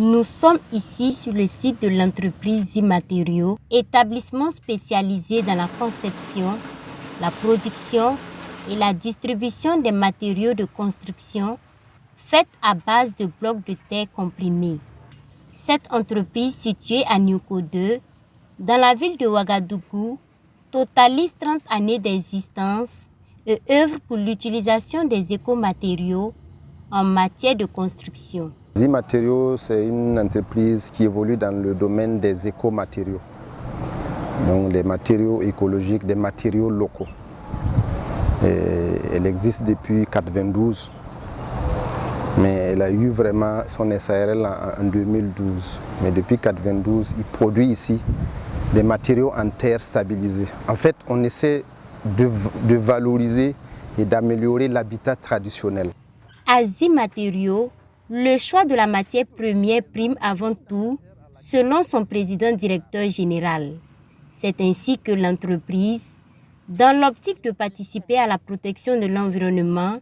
Nous sommes ici sur le site de l'entreprise Zimatériaux, établissement spécialisé dans la conception, la production et la distribution des matériaux de construction faits à base de blocs de terre comprimés. Cette entreprise située à Nioko 2, dans la ville de Ouagadougou, totalise 30 années d'existence et œuvre pour l'utilisation des écomatériaux en matière de construction. Zimatériaux, c'est une entreprise qui évolue dans le domaine des écomatériaux, donc des matériaux écologiques, des matériaux locaux. Et elle existe depuis 1992, mais elle a eu vraiment son SARL en 2012. Mais depuis 1992, il produit ici des matériaux en terre stabilisés. En fait, on essaie de valoriser et d'améliorer l'habitat traditionnel. À Zimatériaux, le choix de la matière première prime avant tout, selon son président-directeur général. C'est ainsi que l'entreprise, dans l'optique de participer à la protection de l'environnement,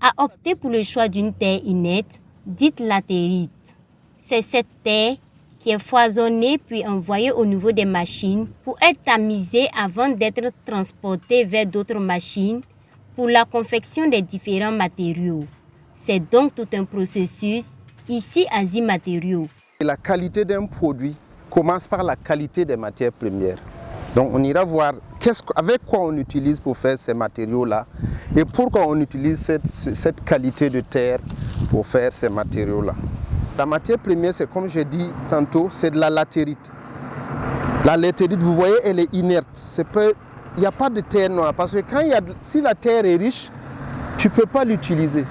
a opté pour le choix d'une terre inerte, dite latérite. C'est cette terre qui est foisonnée puis envoyée au niveau des machines pour être tamisée avant d'être transportée vers d'autres machines pour la confection des différents matériaux. C'est donc tout un processus ici à Zimatériaux. La qualité d'un produit commence par la qualité des matières premières. Donc on ira voir avec quoi on utilise pour faire ces matériaux-là et pourquoi on utilise cette qualité de terre pour faire ces matériaux-là. La matière première, c'est comme j'ai dit tantôt, c'est de la latérite. La latérite, vous voyez, elle est inerte. Il n'y a pas de terre noire parce que si la terre est riche, tu ne peux pas l'utiliser.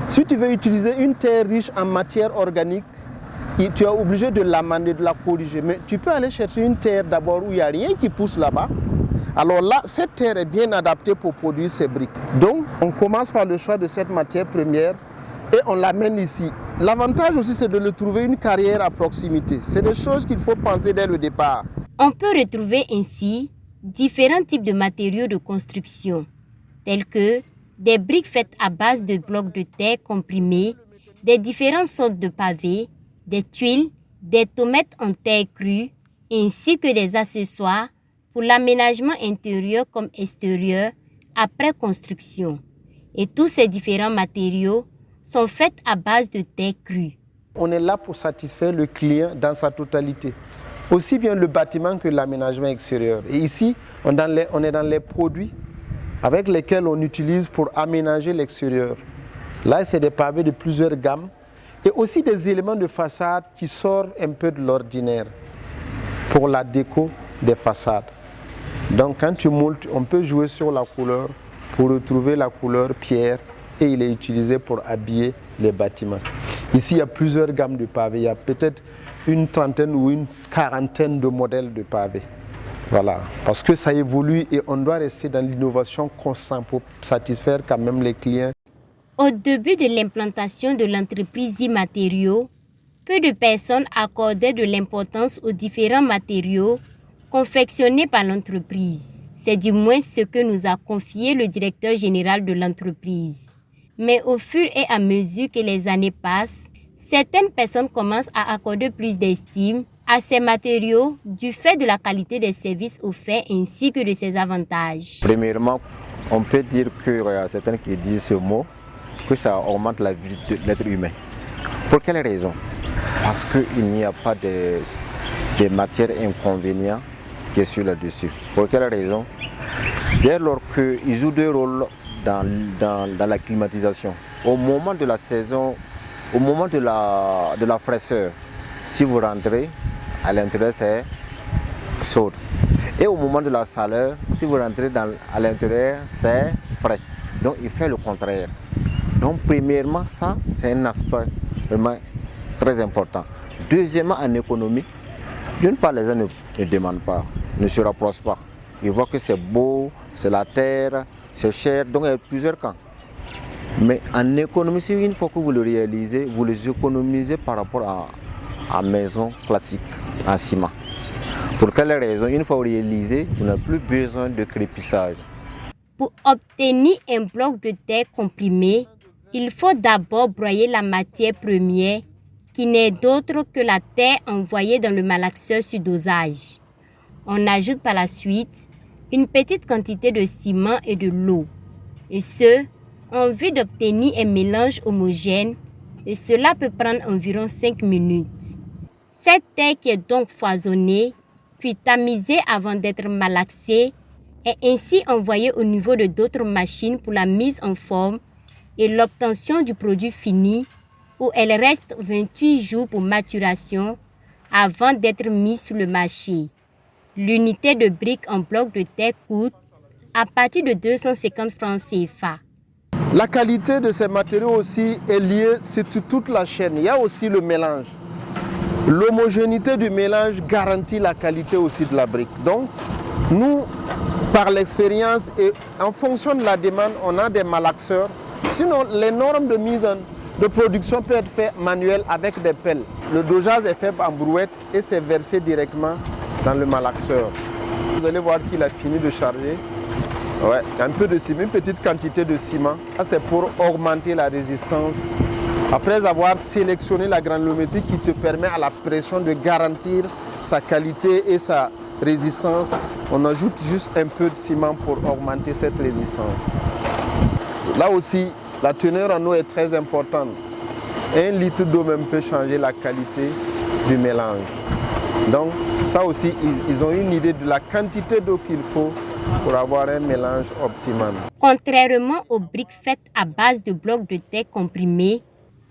Si tu veux utiliser une terre riche en matière organique, tu es obligé de l'amender, de la corriger. Mais tu peux aller chercher une terre d'abord où il n'y a rien qui pousse là-bas. Alors là, cette terre est bien adaptée pour produire ces briques. Donc, on commence par le choix de cette matière première et on l'amène ici. L'avantage aussi, c'est de le trouver une carrière à proximité. C'est des choses qu'il faut penser dès le départ. On peut retrouver ainsi différents types de matériaux de construction, tels que des briques faites à base de blocs de terre comprimés, des différentes sortes de pavés, des tuiles, des tomates en terre crue, ainsi que des accessoires pour l'aménagement intérieur comme extérieur après construction. Et tous ces différents matériaux sont faits à base de terre crue. On est là pour satisfaire le client dans sa totalité, aussi bien le bâtiment que l'aménagement extérieur. Et ici, on est dans les produits avec lesquels on utilise pour aménager l'extérieur. Là, c'est des pavés de plusieurs gammes et aussi des éléments de façade qui sortent un peu de l'ordinaire pour la déco des façades. Donc quand tu moules, on peut jouer sur la couleur pour retrouver la couleur pierre et il est utilisé pour habiller les bâtiments. Ici, il y a plusieurs gammes de pavés. Il y a peut-être une trentaine ou une quarantaine de modèles de pavés. Voilà, parce que ça évolue et on doit rester dans l'innovation constante pour satisfaire quand même les clients. Au début de l'implantation de l'entreprise Zimatériaux, peu de personnes accordaient de l'importance aux différents matériaux confectionnés par l'entreprise. C'est du moins ce que nous a confié le directeur général de l'entreprise. Mais au fur et à mesure que les années passent, certaines personnes commencent à accorder plus d'estime à ces matériaux du fait de la qualité des services offerts ainsi que de ses avantages. Premièrement, on peut dire qu'il y a certains qui disent ce mot, que ça augmente la vie de l'être humain. Pour quelle raison? Parce qu'il n'y a pas de matière inconvéniente qui est sur là-dessus. Pour quelle raison? Dès lors qu'ils jouent deux rôles dans la climatisation, au moment de la saison, au moment de la fraîcheur, si vous rentrez, à l'intérieur c'est chaud. Et au moment de la chaleur, si vous rentrez à l'intérieur, c'est frais. Donc il fait le contraire. Donc premièrement, ça c'est un aspect vraiment très important. Deuxièmement, en économie, d'une part les gens ne demandent pas, ne se rapprochent pas. Ils voient que c'est beau, c'est la terre, c'est cher, donc il y a plusieurs camps. Mais en économie, si une fois que vous le réalisez, vous les économisez par rapport à maison classique, en ciment. Pour quelle raison? Une fois réalisé, vous n'avez plus besoin de crépissage. Pour obtenir un bloc de terre comprimé, il faut d'abord broyer la matière première qui n'est d'autre que la terre envoyée dans le malaxeur sur dosage. On ajoute par la suite une petite quantité de ciment et de l'eau, et ce, en vue d'obtenir un mélange homogène, et cela peut prendre environ 5 minutes. Cette terre qui est donc foisonnée, puis tamisée avant d'être malaxée, est ainsi envoyée au niveau de d'autres machines pour la mise en forme et l'obtention du produit fini, où elle reste 28 jours pour maturation avant d'être mise sur le marché. L'unité de briques en bloc de terre coûte à partir de 250 francs CFA. La qualité de ces matériaux aussi est liée sur toute la chaîne. Il y a aussi le mélange. L'homogénéité du mélange garantit la qualité aussi de la brique. Donc, nous, par l'expérience et en fonction de la demande, on a des malaxeurs. Sinon, les normes de mise de production peuvent être faites manuelles avec des pelles. Le dosage est fait en brouette et c'est versé directement dans le malaxeur. Vous allez voir qu'il a fini de charger. Ouais, un peu de ciment, une petite quantité de ciment. Ça, c'est pour augmenter la résistance. Après avoir sélectionné la granulométrie qui te permet à la pression de garantir sa qualité et sa résistance, on ajoute juste un peu de ciment pour augmenter cette résistance. Là aussi, la teneur en eau est très importante. 1 litre d'eau même peut changer la qualité du mélange. Donc ça aussi, ils ont une idée de la quantité d'eau qu'il faut pour avoir un mélange optimal. Contrairement aux briques faites à base de blocs de terre comprimés,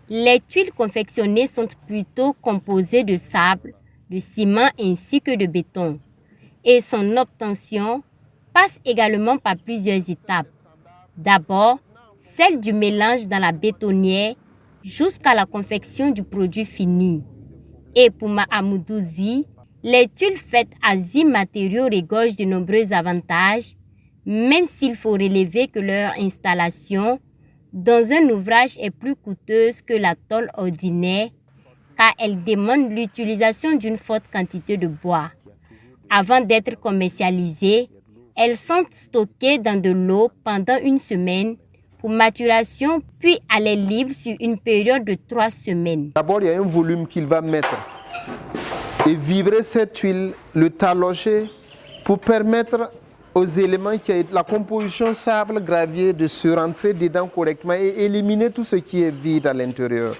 les tuiles confectionnées sont plutôt composées de sable, de ciment ainsi que de béton. Et son obtention passe également par plusieurs étapes. D'abord, celle du mélange dans la bétonnière jusqu'à la confection du produit fini. Et pour Mahamoudouzi, les tuiles faites à matériaux regorgent de nombreux avantages, même s'il faut relever que leur installation dans un ouvrage est plus coûteuse que la tôle ordinaire, car elle demande l'utilisation d'une forte quantité de bois. Avant d'être commercialisées, elles sont stockées dans de l'eau pendant 1 semaine pour maturation, puis à l'air libre sur une période de 3 semaines. D'abord, il y a un volume qu'il va mettre et vibrer cette huile, le talocher pour permettre aux éléments qui est la composition sable, gravier de se rentrer dedans correctement et éliminer tout ce qui est vide à l'intérieur.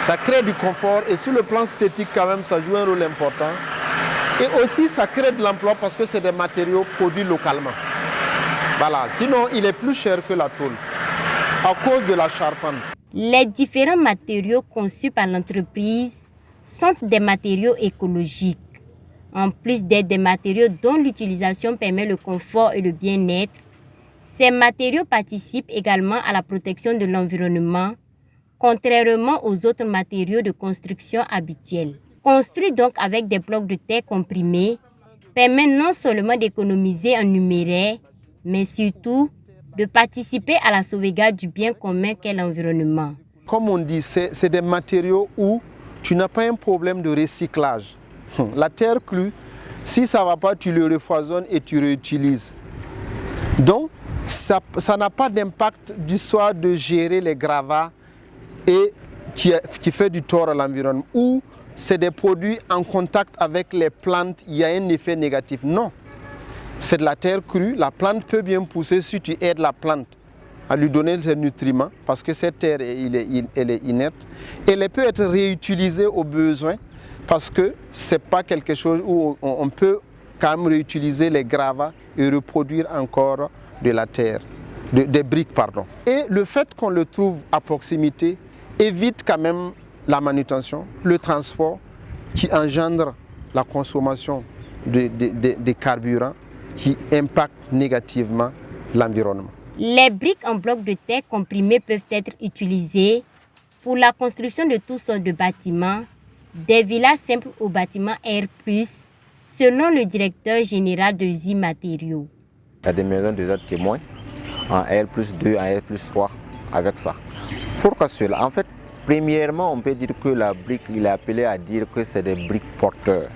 Ça crée du confort et sur le plan esthétique quand même, ça joue un rôle important. Et aussi, ça crée de l'emploi parce que c'est des matériaux produits localement. Voilà, sinon il est plus cher que la tôle à cause de la charpente. Les différents matériaux conçus par l'entreprise sont des matériaux écologiques. En plus d'être des matériaux dont l'utilisation permet le confort et le bien-être, ces matériaux participent également à la protection de l'environnement, contrairement aux autres matériaux de construction habituels. Construit donc avec des blocs de terre comprimés, permet non seulement d'économiser en numéraire, mais surtout de participer à la sauvegarde du bien commun qu'est l'environnement. Comme on dit, c'est des matériaux où tu n'as pas un problème de recyclage. La terre crue, si ça ne va pas, tu le refoisonnes et tu réutilises. Donc, ça n'a pas d'impact d'histoire de gérer les gravats et qui fait du tort à l'environnement. Ou c'est des produits en contact avec les plantes, il y a un effet négatif. Non, c'est de la terre crue, la plante peut bien pousser si tu aides la plante à lui donner ses nutriments, parce que cette terre elle est inerte. Elle peut être réutilisée au besoin, parce que ce n'est pas quelque chose où on peut quand même réutiliser les gravats et reproduire encore de la terre, des briques, pardon. Et le fait qu'on le trouve à proximité évite quand même la manutention, le transport qui engendre la consommation des carburants qui impactent négativement l'environnement. Les briques en bloc de terre comprimés peuvent être utilisées pour la construction de toutes sortes de bâtiments, des villas simples aux bâtiments R+, selon le directeur général de ZI Matériaux. Il y a des maisons déjà témoins en R+2, en R+3 avec ça. Pourquoi cela? En fait, premièrement, on peut dire que la brique, il est appelé à dire que c'est des briques porteurs.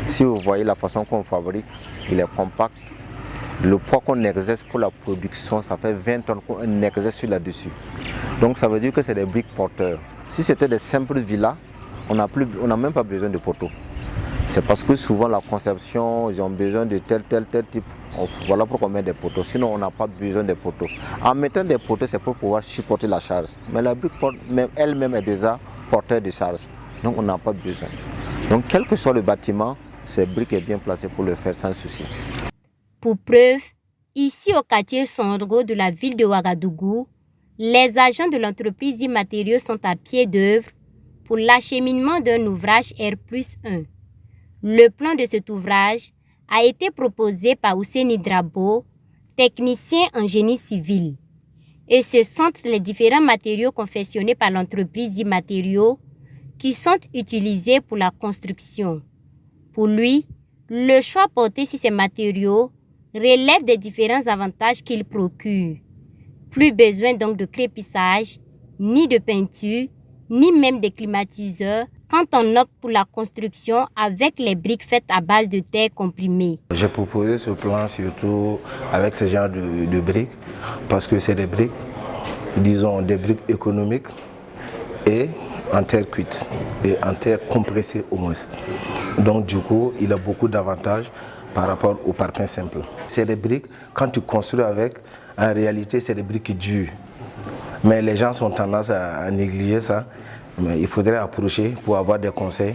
Si vous voyez la façon qu'on fabrique, il est compact. Le poids qu'on exerce pour la production, ça fait 20 tonnes qu'on exerce sur là-dessus. Donc ça veut dire que c'est des briques porteurs. Si c'était des simples villas, on n'a même pas besoin de poteaux. C'est parce que souvent la conception, ils ont besoin de tel type. Voilà pourquoi on met des poteaux. Sinon, on n'a pas besoin de poteaux. En mettant des poteaux, c'est pour pouvoir supporter la charge. Mais la brique elle-même est déjà porteur de charge. Donc, on n'a pas besoin. Donc, quel que soit le bâtiment, cette brique est bien placée pour le faire sans souci. Pour preuve, ici au quartier Sondro de la ville de Ouagadougou, les agents de l'entreprise Immatériaux sont à pied d'œuvre pour l'acheminement d'un ouvrage R+1. Le plan de cet ouvrage a été proposé par Ousseini Drabo, technicien en génie civil. Et ce sont les différents matériaux confectionnés par l'entreprise Immatériaux qui sont utilisés pour la construction. Pour lui, le choix porté sur ces matériaux relève des différents avantages qu'ils procurent. Plus besoin donc de crépissage, ni de peinture, ni même de climatiseurs quand on opte pour la construction avec les briques faites à base de terre comprimée. J'ai proposé ce plan surtout avec ce genre de briques parce que c'est des briques, disons des briques économiques et en terre cuite et en terre compressée au moins. Donc du coup, il a beaucoup d'avantages par rapport au parpaing simple. C'est des briques, quand tu construis avec, en réalité c'est des briques qui durent. Mais les gens ont tendance à négliger ça. Mais il faudrait approcher pour avoir des conseils.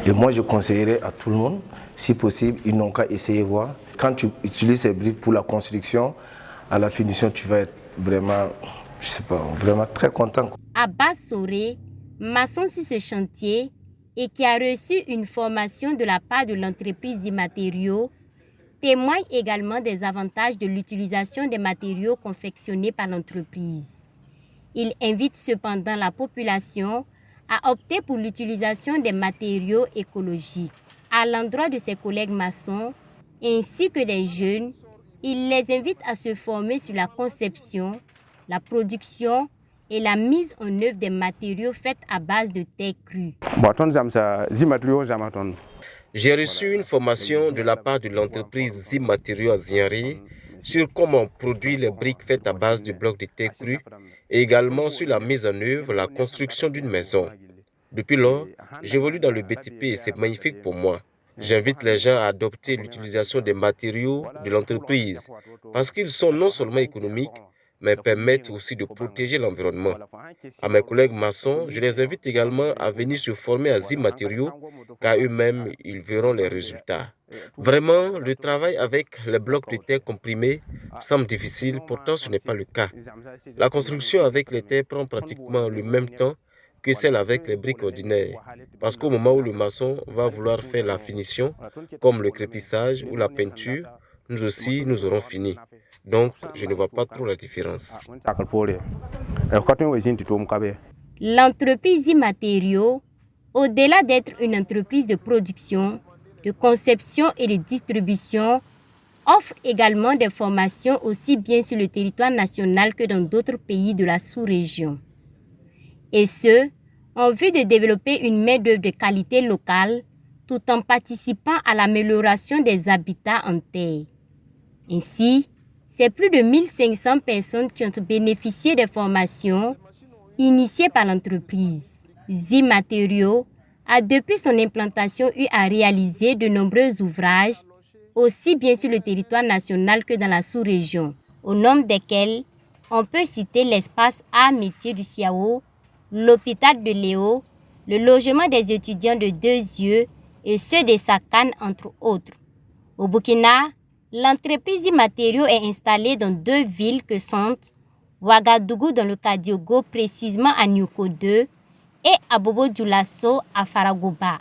Et moi, je conseillerais à tout le monde, si possible, ils n'ont qu'à essayer voir. Quand tu utilises ces briques pour la construction, à la finition, tu vas être vraiment, je sais pas, vraiment très content. Abbas Soré, maçon sur ce chantier et qui a reçu une formation de la part de l'entreprise Immatériaux, témoigne également des avantages de l'utilisation des matériaux confectionnés par l'entreprise. Il invite cependant la population à opter pour l'utilisation des matériaux écologiques. À l'endroit de ses collègues maçons ainsi que des jeunes, il les invite à se former sur la conception, la production et la mise en œuvre des matériaux faits à base de terre crue. J'ai reçu une formation de la part de l'entreprise Immatériaux à Ziari sur comment produire les briques faites à base de blocs de terre crue et également sur la mise en œuvre, la construction d'une maison. Depuis lors, j'évolue dans le BTP et c'est magnifique pour moi. J'invite les gens à adopter l'utilisation des matériaux de l'entreprise parce qu'ils sont non seulement économiques, mais permettent aussi de protéger l'environnement. À mes collègues maçons, je les invite également à venir se former à Immatériaux car eux-mêmes, ils verront les résultats. Vraiment, le travail avec les blocs de terre comprimés semble difficile, pourtant ce n'est pas le cas. La construction avec les terres prend pratiquement le même temps que celle avec les briques ordinaires, parce qu'au moment où le maçon va vouloir faire la finition, comme le crépissage ou la peinture, nous aussi, nous aurons fini. Donc, je ne vois pas trop la différence. L'entreprise Immatériaux, au-delà d'être une entreprise de production, de conception et de distribution, offre également des formations aussi bien sur le territoire national que dans d'autres pays de la sous-région. Et ce, en vue de développer une main-d'œuvre de qualité locale tout en participant à l'amélioration des habitats en terre. Ainsi, c'est plus de 1500 personnes qui ont bénéficié des formations initiées par l'entreprise. Immatériaux a depuis son implantation eu à réaliser de nombreux ouvrages, aussi bien sur le territoire national que dans la sous-région, au nombre desquels on peut citer l'espace Arts Métiers du Siao, l'hôpital de Léo, le logement des étudiants de Deux-Yeux et ceux de Sakane, entre autres. Au Burkina, l'entreprise Immatériaux est installée dans 2 villes que sont Ouagadougou dans le Kadiogo, précisément à Nyuko 2, et à Bobo Dioulasso à Faragoba.